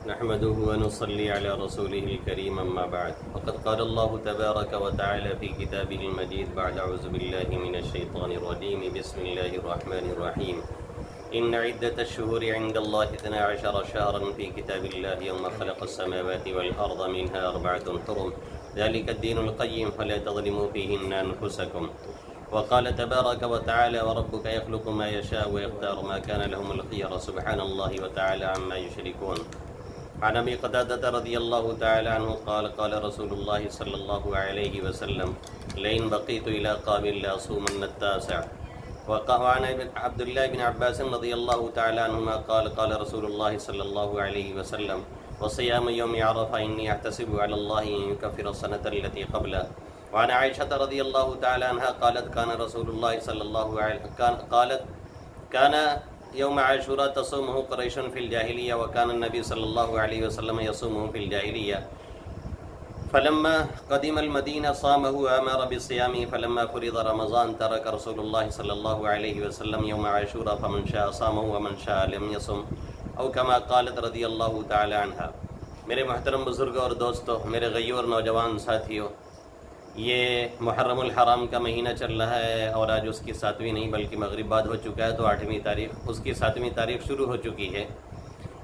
نحمده ونصلي على رسوله الكريم أما بعد وقد قال الله تبارك وتعالى في كتابه المجيد بعد أعوذ بالله من الشيطان الرجيم بسم الله الرحمن الرحيم إن عدة الشهور عند الله 12 شهرا في كتاب الله يوم خلق السماوات والأرض منها 4 حرم ذلك الدين القيم فلا تظلموا فيهن أنفسكم وقال تبارك وتعالى وربك يخلق ما يشاء ويختار ما كان لهم الخير سبحان الله وتعالى عما يشركون عن ابي قتادة رضي الله تعالى عنه قال قال رسول الله صلى الله عليه وسلم لئن بقيت الى قابل لاصومن التاسع وعن عبد الله بن عباس رضي الله تعالى عنهما قال قال رسول الله صلى الله عليه وسلم وصيام يوم عرفة إني أحتسب على الله أن يكفر السنة التي قبله وعن عائشة رضي الله تعالى عنها قالت كان رسول الله صلى الله عليه كان يوم عاشوراء تصومه قريش في الجاهلية وكان النبي صلى الله عليه وسلم يصومه في الجاهلية فلما قدم المدينة صامه وأمر بصيامه فلما فرض رمضان ترك رسول الله صلى الله عليه وسلم يوم عاشوراء فمن شاء صامه ومن شاء لم يصم او كما قالت رضی اللہ تعالی عنہ۔ میرے محترم بزرگوں اور دوستوں، میرے غیور نوجوان ساتھیوں، یہ محرم الحرام کا مہینہ چل رہا ہے اور آج اس کی 7ویں نہیں بلکہ مغرب بعد ہو چکا ہے تو 8ویں تاریخ، اس کی 7ویں تاریخ شروع ہو چکی ہے۔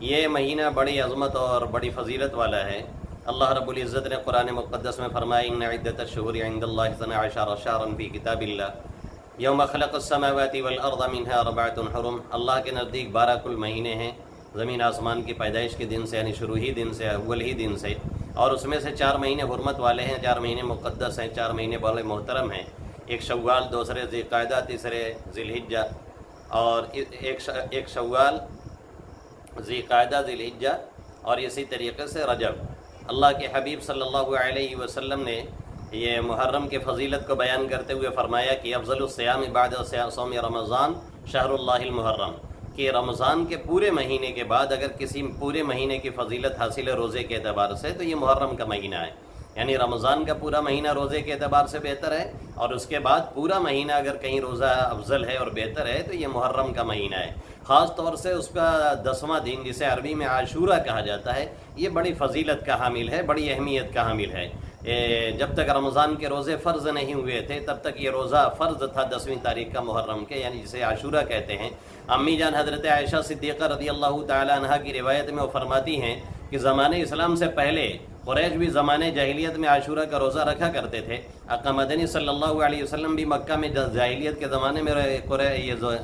یہ مہینہ بڑی عظمت اور بڑی فضیلت والا ہے۔ اللہ رب العزت نے قرآن مقدس میں فرمایا ان عدت الشہور عند اللہ 12 شہرا فی کتاب اللہ یوم خلق السماوات والارض منها 4 حرم۔ اللہ کے نزدیک 12 کل مہینے ہیں، زمین آسمان کی پیدائش کے دن سے، یعنی شروع ہی دن سے، اول ہی دن سے، اور اس میں سے 4 مہینے حرمت والے ہیں، 4 مہینے مقدس ہیں، 4 مہینے بڑے محترم ہیں۔ ایک شوال، دوسرے ذی القعدہ، تیسرے ذی الحجہ، اور ایک شوال، ذی القعدہ، ذی الحجہ، اور اسی طریقے سے رجب۔ اللہ کے حبیب صلی اللہ علیہ وسلم نے یہ محرم کے فضیلت کو بیان کرتے ہوئے فرمایا کہ افضل الصیام بعد صوم رمضان شہر اللہ المحرم، کہ رمضان کے پورے مہینے کے بعد اگر کسی پورے مہینے کی فضیلت حاصل ہے روزے کے اعتبار سے تو یہ محرم کا مہینہ ہے۔ یعنی رمضان کا پورا مہینہ روزے کے اعتبار سے بہتر ہے، اور اس کے بعد پورا مہینہ اگر کہیں روزہ افضل ہے اور بہتر ہے تو یہ محرم کا مہینہ ہے۔ خاص طور سے اس کا 10واں دن جسے عربی میں عاشورہ کہا جاتا ہے، یہ بڑی فضیلت کا حامل ہے، بڑی اہمیت کا حامل ہے۔ جب تک رمضان کے روزے فرض نہیں ہوئے تھے تب تک یہ روزہ فرض تھا 10ویں تاریخ کا محرم کے، یعنی جسے عاشورہ کہتے ہیں۔ امی جان حضرت عائشہ صدیقہ رضی اللہ تعالی عنہا کی روایت میں وہ فرماتی ہیں کہ زمانہ اسلام سے پہلے قریش بھی زمانے جاہلیت میں عاشورہ کا روزہ رکھا کرتے تھے۔ آقا مدنی صلی اللہ علیہ وسلم بھی مکہ میں جاہلیت کے زمانے میں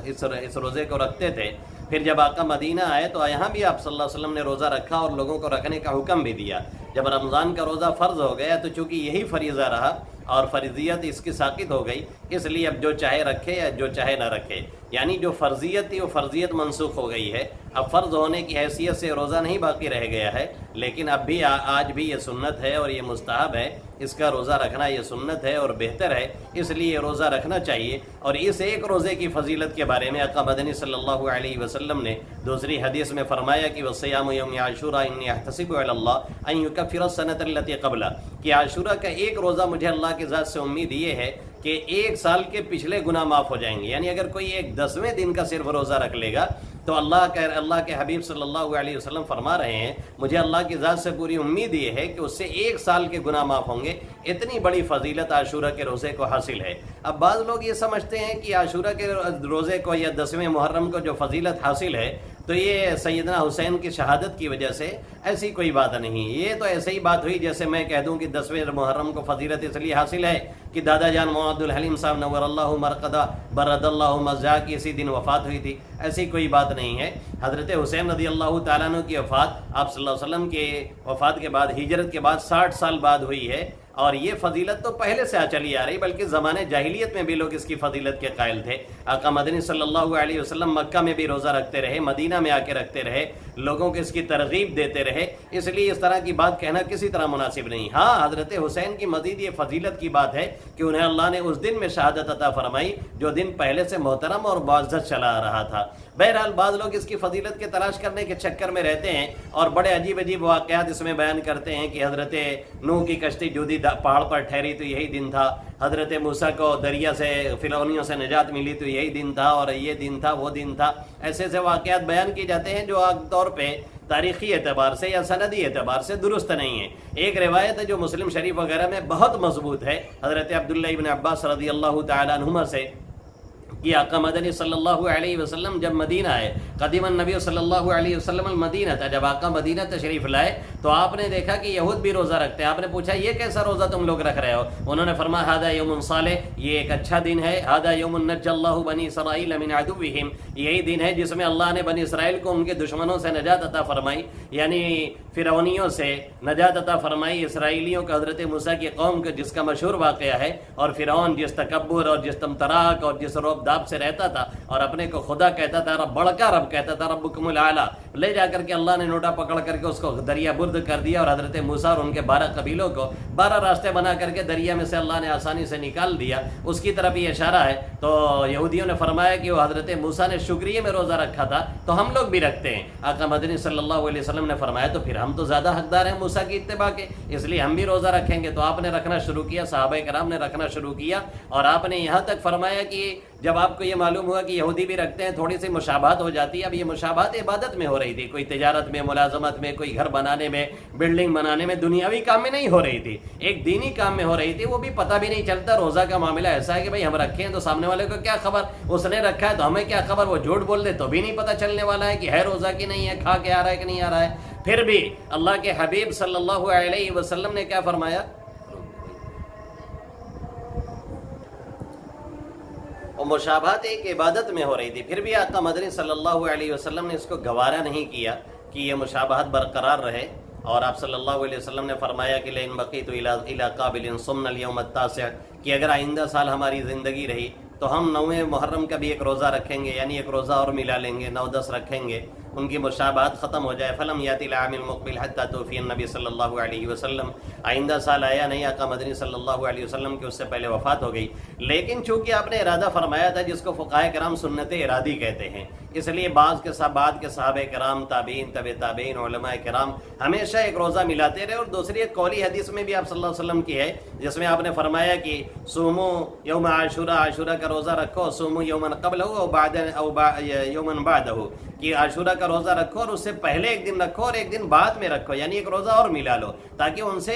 اس روزے کو رکھتے تھے۔ پھر جب آقا مدینہ آئے تو یہاں بھی آپ صلی اللہ علیہ وسلم نے روزہ رکھا اور لوگوں کو رکھنے کا حکم بھی دیا۔ جب رمضان کا روزہ فرض ہو گیا تو چونکہ یہی فریضہ رہا اور فرضیت اس کی ساقط ہو گئی، اس لیے اب جو چاہے رکھے یا جو چاہے نہ رکھے، یعنی جو فرضیت تھی وہ فرضیت منسوخ ہو گئی ہے۔ اب فرض ہونے کی حیثیت سے روزہ نہیں باقی رہ گیا ہے، لیکن اب بھی آج بھی یہ سنت ہے اور یہ مستحب ہے، اس کا روزہ رکھنا یہ سنت ہے اور بہتر ہے، اس لیے یہ روزہ رکھنا چاہیے۔ اور اس ایک روزے کی فضیلت کے بارے میں آقا مدنی صلی اللہ علیہ وسلم نے دوسری حدیث میں فرمایا کہ وصیام یوم عاشوراء انی احتسب علی اللہ ان یکفر السنۃ التی قبلہ، کہ عاشورہ کا ایک روزہ مجھے اللہ کی ذات سے امید یہ ہے کہ 1 سال کے پچھلے گناہ معاف ہو جائیں گے۔ یعنی اگر کوئی ایک 10ویں دن کا صرف روزہ رکھ لے گا تو اللہ کے حبیب صلی اللہ علیہ وسلم فرما رہے ہیں مجھے اللہ کی ذات سے پوری امید یہ ہے کہ اس سے 1 سال کے گناہ معاف ہوں گے۔ اتنی بڑی فضیلت عاشورہ کے روزے کو حاصل ہے۔ اب بعض لوگ یہ سمجھتے ہیں کہ عاشورہ کے روزے کو یا 10ویں محرم کو جو فضیلت حاصل ہے تو یہ سیدنا حسین کی شہادت کی وجہ سے، ایسی کوئی بات نہیں۔ یہ تو ایسے ہی بات ہوئی جیسے میں کہہ دوں کہ 10ویں محرم کو فضیلت اس لیے حاصل ہے کہ دادا جان محمد الحلیم صاحب نور اللہ مرقدہ برد اللہ مزاح کی اسی دن وفات ہوئی تھی، ایسی کوئی بات نہیں ہے۔ حضرت حسین رضی اللہ تعالیٰ عنہ کی وفات آپ صلی اللہ علیہ وسلم کے وفات کے بعد، ہجرت کے بعد 60 سال بعد ہوئی ہے، اور یہ فضیلت تو پہلے سے چلی آ رہی، بلکہ زمانے جاہلیت میں بھی لوگ اس کی فضیلت کے قائل تھے۔ آقا مدنی صلی اللہ علیہ وسلم مکہ میں بھی روزہ رکھتے رہے، مدینہ میں آ کے رکھتے رہے، لوگوں کو اس کی ترغیب دیتے رہے، اس لیے اس طرح کی بات کہنا کسی طرح مناسب نہیں۔ ہاں، حضرت حسین کی مزید یہ فضیلت کی بات ہے کہ انہیں اللہ نے اس دن میں شہادت عطا فرمائی جو دن پہلے سے محترم اور معزز چلا آ رہا تھا۔ بہرحال بعض لوگ اس کی فضیلت کے تلاش کرنے کے چکر میں رہتے ہیں اور بڑے عجیب عجیب واقعات اس میں بیان کرتے ہیں کہ حضرت نوح کی کشتی جودی پہاڑ پر ٹھہری تو یہی دن تھا، حضرت موسیٰ کو دریا سے فرعونیوں سے نجات ملی تو یہی دن تھا اور یہ دن تھا وہ دن تھا. ایسے ایسے واقعات بیان کیے جاتے ہیں جو عام طور پہ تاریخی اعتبار سے یا سندی اعتبار سے درست نہیں ہے. ایک روایت ہے جو مسلم شریف وغیرہ میں بہت مضبوط ہے حضرت عبداللہ ابن عباس رضی اللہ تعالیٰ عنہما سے کہ آقا مدنی صلی اللہ علیہ وسلم جب مدینہ آئے، قدیم النبی صلی اللہ علیہ وسلم المدینہ تھا، جب آقا مدینہ تشریف لائے تو آپ نے دیکھا کہ یہود بھی روزہ رکھتے ہیں. آپ نے پوچھا یہ کیسا روزہ تم لوگ رکھ رہے ہو؟ انہوں نے فرمایا ھذا یوم صالح، یہ ایک اچھا دن ہے. ھذا یوم نجى اللہ بنی اسرائیل من عدوہم، یہی دن ہے جس میں اللہ نے بنی اسرائیل کو ان کے دشمنوں سے نجات عطا فرمائی، یعنی فرعونیوں سے نجات عطا فرمائی. اسرائیلیوں کو حضرت موسیٰ کی قوم کا جس کا مشہور واقعہ ہے، اور فرعون جس تکبر اور جس تمتراک اور جس روب داب سے رہتا تھا اور اپنے کو خدا کہتا تھا، رب بڑکا رب کہتا تھا، ربکم الاعلی، لے جا کر کے اللہ نے نوٹا پکڑ کر کے اس کو دریا برد کر دیا اور حضرت موسیٰ اور ان کے 12 قبیلوں کو 12 راستے بنا کر کے دریا میں سے اللہ نے آسانی سے نکال دیا. اس کی طرف یہ اشارہ ہے. تو یہودیوں نے فرمایا کہ وہ حضرت موسیٰ نے شکریہ میں روزہ رکھا تھا تو ہم لوگ بھی رکھتے ہیں. آقا مدنی صلی اللہ علیہ وسلم نے فرمایا تو پھر ہم تو زیادہ حقدار ہیں موسیٰ کی اتباع کے، اس لیے ہم بھی روزہ رکھیں گے. تو آپ نے رکھنا شروع کیا، صحابہ کرام نے رکھنا شروع کیا، اور آپ نے یہاں تک فرمایا کہ جب آپ کو یہ معلوم ہوا کہ یہودی بھی رکھتے ہیں تھوڑی سی مشابہت ہو جاتی ہے. اب یہ مشابہت عبادت میں ہو رہی تھی، کوئی تجارت میں، ملازمت میں، کوئی گھر بنانے میں، بلڈنگ بنانے میں، دنیاوی کام میں نہیں ہو رہی تھی، ایک دینی کام میں ہو رہی تھی. وہ بھی پتہ بھی نہیں چلتا. روزہ کا معاملہ ایسا ہے کہ بھائی ہم رکھے ہیں تو سامنے والے کو کیا خبر، اس نے رکھا ہے تو ہمیں کیا خبر، وہ جھوٹ بول دے تو بھی نہیں پتہ چلنے والا ہے کہ ہے روزہ کی نہیں ہے، کھا کے آ رہا ہے کہ نہیں آ رہا ہے. پھر بھی اللہ کے حبیب صلی اللہ علیہ وسلم نے کیا فرمایا، اور مشابہت ایک عبادت میں ہو رہی تھی. پھر بھی آقا مدنی صلی اللہ علیہ وسلم نے اس کو گوارا نہیں کیا کہ یہ مشابہت برقرار رہے. اور آپ صلی اللہ علیہ وسلم نے فرمایا کہ لئن بقیت الی قابل صمنا اليوم التاسع، کہ اگر آئندہ سال ہماری زندگی رہی تو ہم 9 محرم کا بھی ایک روزہ رکھیں گے، یعنی ایک روزہ اور ملا لیں گے، 9-10 رکھیں گے، ان کی مشابہت ختم ہو جائے. فلم یاتی العام المقبل حتی توفی النبی صلی اللہ علیہ وسلم، آئندہ سال آیا نہیں، آقا مدنی صلی اللہ علیہ وسلم کی اس سے پہلے وفات ہو گئی. لیکن چونکہ آپ نے ارادہ فرمایا تھا، جس کو فقہائے کرام سنت ارادی کہتے ہیں، اس لیے بعض کے بعد کے صحابہ کرام، تابعین، تبع تابعین، علماء کرام ہمیشہ ایک روزہ ملاتے رہے. اور دوسری ایک قولی حدیث میں بھی آپ صلی اللہ علیہ وسلم کی ہے جس میں آپ نے فرمایا کہ سومو یوم عاشوراء، عاشوراء کا روزہ رکھو، سومو یومن قبلہ او بعد او یومن بعدہ، کہ عاشوراء کا روزہ رکھو اور اس سے پہلے ایک دن رکھو اور ایک دن بعد میں رکھو، یعنی ایک روزہ اور ملا لو تاکہ ان سے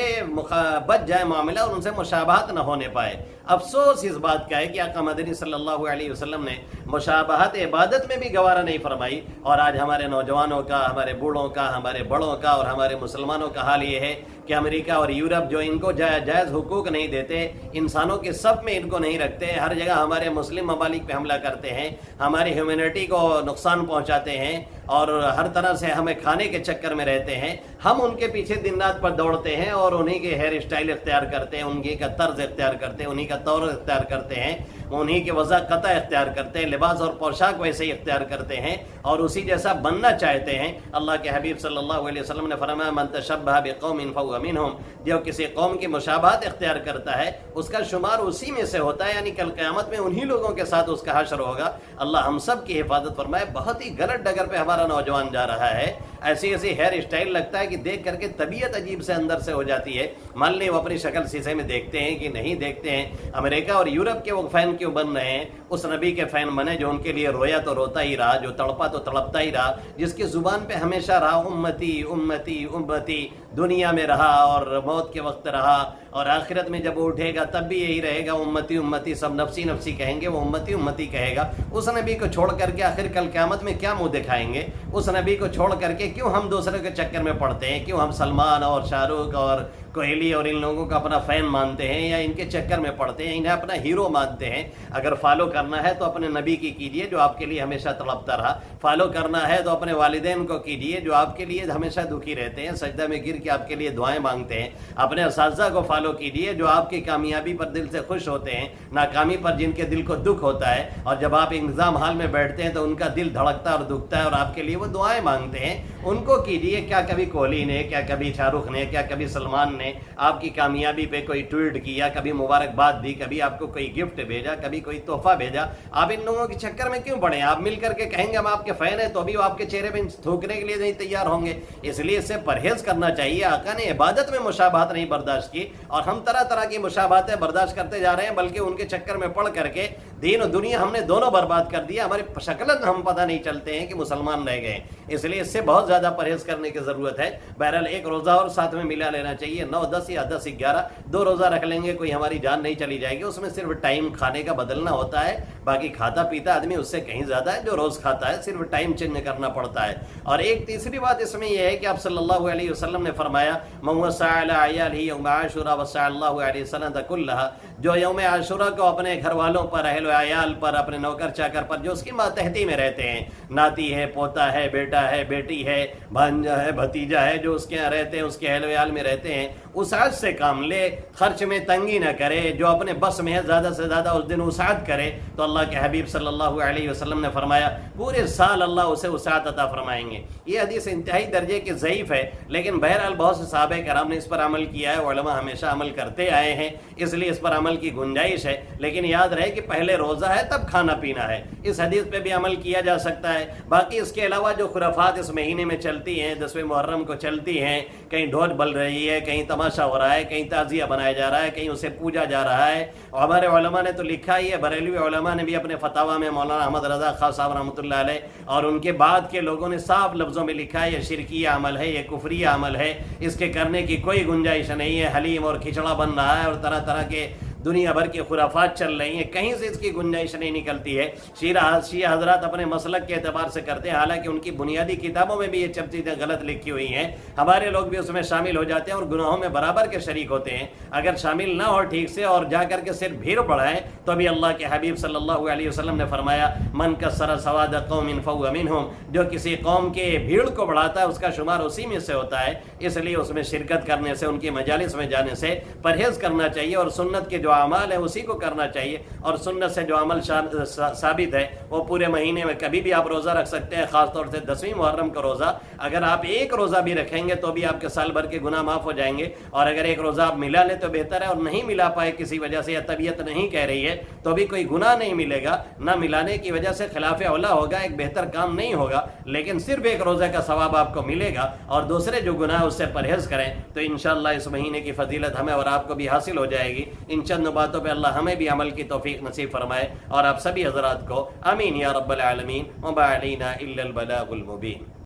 بچ جائے معاملہ اور ان سے مشابہت نہ ہونے پائے. افسوس اس بات کا ہے کہ آقا مدنی صلی اللہ علیہ وسلم نے مشابہت عبادت میں بھی گوارا نہیں فرمائی. اور آج ہمارے نوجوانوں کا، ہمارے بوڑھوں کا، ہمارے بڑوں کا اور ہمارے مسلمانوں کا حال یہ ہے کہ امریکہ اور یورپ جو ان کو جائز حقوق نہیں دیتے، انسانوں کے سب میں ان کو نہیں رکھتے، ہر جگہ ہمارے مسلم ممالک پہ حملہ کرتے ہیں، ہماری ہیومینٹی کو نقصان پہنچاتے ہیں اور ہر طرح سے ہمیں کھانے کے چکر میں رہتے ہیں. ہم ان کے پیچھے دن رات پر دوڑتے ہیں اور انہی کے ہیئر اسٹائل اختیار کرتے ہیں، انہی کا طرز اختیار کرتے ہیں، انہی کا طور اختیار کرتے ہیں، انہی کے وضع قطع اختیار کرتے ہیں، لباس اور پوشاک ویسے ہی اختیار کرتے ہیں اور اسی جیسا بننا چاہتے ہیں. اللہ کے حبیب صلی اللہ علیہ وسلم نے فرمایا من تشبہ بقوم فہو منہم، جو کسی قوم کی مشابہت اختیار کرتا ہے اس کا شمار اسی میں سے ہوتا ہے، یعنی کل قیامت میں انہی لوگوں کے ساتھ اس کا حشر ہوگا. اللہ ہم سب کی حفاظت فرمائے. بہت ہی غلط ڈگر پہ ہمارا نوجوان جا رہا ہے. ایسی ایسی ہیئر اسٹائل لگتا ہے کہ دیکھ کر کے طبیعت عجیب سے اندر سے ہو جاتی ہے. مان لیں وہ اپنی شکل شیشے میں دیکھتے ہیں کہ نہیں دیکھتے ہیں. امریکہ اور یورپ کے وہ فین کیوں بن رہے ہیں؟ اس نبی کے فین بنے جو ان کے لیے رویا تو روتا ہی رہا، جو تڑپا تو تڑپتا ہی رہا، جس کی زبان پہ ہمیشہ رہا امتی امتی امتی، دنیا میں رہا اور موت کے وقت رہا اور آخرت میں جب وہ اٹھے گا تب بھی یہی رہے گا امتی امتی. سب نفسی نفسی کہیں گے، وہ امتی امتی کہے گا. اس نبی کو چھوڑ کر کے آخر کل قیامت میں کیا منہ دکھائیں گے؟ اس نبی کو چھوڑ کر کے کیوں ہم دوسرے کے چکر میں پڑتے ہیں؟ کیوں ہم سلمان اور شاہ رخ اور کوہلی اور ان لوگوں کو اپنا فین مانتے ہیں یا ان کے چکر میں پڑتے ہیں، انہیں اپنا ہیرو مانتے ہیں؟ اگر فالو کرنا ہے تو اپنے نبی کی کیجیے جو آپ کے لیے ہمیشہ تڑپتا رہا. فالو کرنا ہے تو اپنے والدین کو کیجیے جو آپ کے لیے ہمیشہ دکھی رہتے ہیں، سجدہ میں گر کے آپ کے لیے دعائیں مانگتے ہیں. اپنے اساتذہ کو فالو کیجیے جو آپ کی کامیابی پر دل سے خوش ہوتے ہیں، ناکامی پر جن کے دل کو دکھ ہوتا ہے، اور جب آپ ایگزام ہال میں بیٹھتے ہیں تو ان کا دل دھڑکتا اور دکھتا ہے اور آپ کے لیے وہ دعائیں مانگتے ہیں. ان کو کیجیے. کیا کبھی کوہلی نے، کیا کبھی شاہ رخ نے، کیا کبھی سلمان نے آپ کی کامیابی پہ کوئی ٹویٹ کیا، کبھی مبارکباد دی، کبھی آپ کو کوئی گفٹ بھیجا، کبھی کوئی تحفہ بھیجا؟ آپ ان لوگوں کے چکر میں کیوں پڑے؟ آپ مل کر کے کہیں گے ہم آپ کے فین ہیں، تو بھی وہ آپ کے چہرے پہ تھوکنے کے لیے نہیں تیار ہوں گے. اس لیے اس سے پرہیز کرنا چاہیے. آقا نے عبادت میں مشابہت نہیں برداشت کی، اور ہم طرح طرح کی مشابہتیں برداشت کرتے جا رہے ہیں، بلکہ ان کے چکر میں پڑ کر کے دین و دنیا ہم نے دونوں برباد کر دیا. ہماری شکلیں ہم پتہ نہیں چلتے ہیں کہ مسلمان رہ گئے. اس لیے اس سے بہت زیادہ پرہیز کرنے کی ضرورت ہے. بہرحال ایک روزہ اور ساتھ میں ملا لینا چاہیے. 9 10 یا 10 11 2 روزہ رکھ لیں گے، کوئی ہماری جان نہیں چلی جائے گی. اس میں صرف ٹائم کھانے کا بدلنا ہوتا ہے، باقی کھاتا پیتا آدمی اس سے کہیں زیادہ ہے جو روز کھاتا ہے، صرف ٹائم چینج کرنا پڑتا ہے. اور ایک تیسری بات اس میں یہ ہے کہ آپ صلی اللہ علیہ وسلم نے فرمایا من وسع علی عیالہ یوم عاشوراء وسع اللہ علیہ السنۃ کلھا، جو یوم عاشوراء کو اپنے گھر والوں پر، اہل و عیال پر، اپنے نوکر چاکر پر جو اس کی ماتحتی میں رہتے ہیں، ناتی ہے، پوتا ہے، بیٹا ہے، بیٹی ہے، بھانجا ہے، بھتیجا ہے، جو اس کے یہاں رہتے ہیں، اس کے اہل و عیال میں رہتے ہیں، وسعت سے کام لے، خرچ میں تنگی نہ کرے، جو اپنے بس میں ہے زیادہ سے زیادہ اس دن وسعت کرے. تو اللہ کے حبیب صلی اللہ علیہ وسلم نے فرمایا پورے سال اللہ اسے وسعت عطا فرمائیں گے. یہ حدیث انتہائی درجے کی ضعیف ہے، لیکن بہرحال بہت سے صحابہ کرام نے اس پر عمل کیا ہے. علماء ہمیشہ عمل کرتے آئے ہیں، اس لیے اس پر عمل کی گنجائش ہے. لیکن یاد رہے کہ پہلے روزہ ہے تب کھانا پینا ہے. اس حدیث پہ بھی عمل کیا جا سکتا ہے. باقی اس کے علاوہ جو خرافات اس مہینے میں چلتی ہیں، 10ویں محرم کو چلتی ہیں، کہیں ڈھول بل رہی ہے، کہیں تماشا ہو رہا ہے، کہیں تعزیہ بنایا جا رہا ہے، کہیں اسے پوجا جا رہا ہے. اور ہمارے علماء نے تو لکھا ہی ہے، بریلوی علماء نے بھی اپنے فتاوی میں، مولانا احمد رضا خان صاحب رحمۃ اللہ علیہ اور ان کے بعد کے لوگوں نے صاف لفظوں میں لکھا ہے یہ شرکی عمل ہے، یہ کفری عمل ہے، اس کے کرنے کی کوئی گنجائش نہیں ہے. حلیم اور کھچڑا بن رہا ہے اور طرح طرح کے دنیا بھر کی خرافات چل رہی ہیں، کہیں سے اس کی گنجائش نہیں نکلتی ہے. شیعہ حضرات اپنے مسلک کے اعتبار سے کرتے ہیں، حالانکہ ان کی بنیادی کتابوں میں بھی یہ سب چیزیں غلط لکھی ہوئی ہیں. ہمارے لوگ بھی اس میں شامل ہو جاتے ہیں اور گناہوں میں برابر کے شریک ہوتے ہیں. اگر شامل نہ ہو ٹھیک سے اور جا کر کے صرف بھیڑ بڑھائیں تو بھی اللہ کے حبیب صلی اللہ علیہ وسلم نے فرمایا من کسر سواد قوم فهو منهم، جو کسی قوم کے بھیڑ کو بڑھاتا ہے اس کا شمار اسی میں سے ہوتا ہے. اس لیے اس میں شرکت کرنے سے، ان کی مجالس میں جانے سے پرہیز کرنا چاہیے، اور سنت کے جو اعمال ہیں اسی کو کرنا چاہیے. اور سنت سے جو عمل ثابت ہے وہ پورے مہینے میں کبھی بھی آپ روزہ رکھ سکتے ہیں. خاص طور سے 10ویں محرم کا روزہ اگر آپ ایک روزہ بھی رکھیں گے تو بھی آپ کے سال بھر کے گناہ معاف ہو جائیں گے. اور اگر ایک روزہ آپ ملا لیں تو بہتر ہے، اور نہیں ملا پائے کسی وجہ سے یا طبیعت نہیں کہہ رہی ہے تو بھی کوئی گناہ نہیں ملے گا. نہ ملانے کی وجہ سے خلاف اولا ہوگا، ایک بہتر کام نہیں ہوگا، لیکن صرف ایک روزہ کا ثواب آپ کو ملے گا. اور دوسرے جو گناہ اس سے پرہیز کریں تو انشاءاللہ اس مہینے کی فضیلت ہمیں اور آپ کو بھی حاصل ہو جائے گی. ان چند باتوں پہ اللہ ہمیں بھی عمل کی توفیق نصیب فرمائے اور آپ سبھی حضرات کو. آمین یا رب العالمین. وما علینا الا البلاغ المبین.